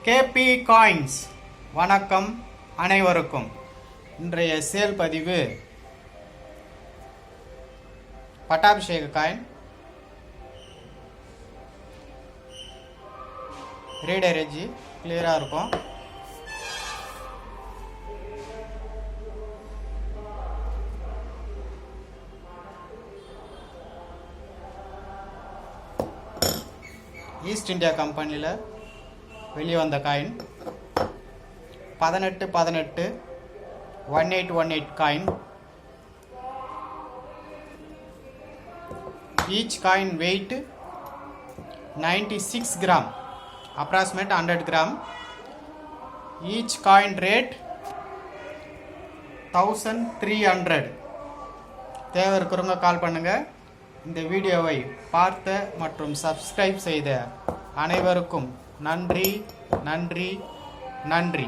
KP coins வணக்கம் அனைவருக்கும். இன்றைய சேல் பதிவு பட்டாபிஷேக காயின் ரீடர் எஜ்ஜி கிளியராக இருக்கும். ஈஸ்ட் இந்தியா கம்பெனியில் வெளியே வந்த coin 1818 1818 coin. Each coin weight 96 gram, approximate 100 gram. Each coin rate 1300. தேவை இருக்கிறவங்க கால் பண்ணுங்கள். இந்த வீடியோவை பார்த்த மற்றும் சப்ஸ்கிரைப் செய்த அனைவருக்கும் நன்றி நன்றி நன்றி.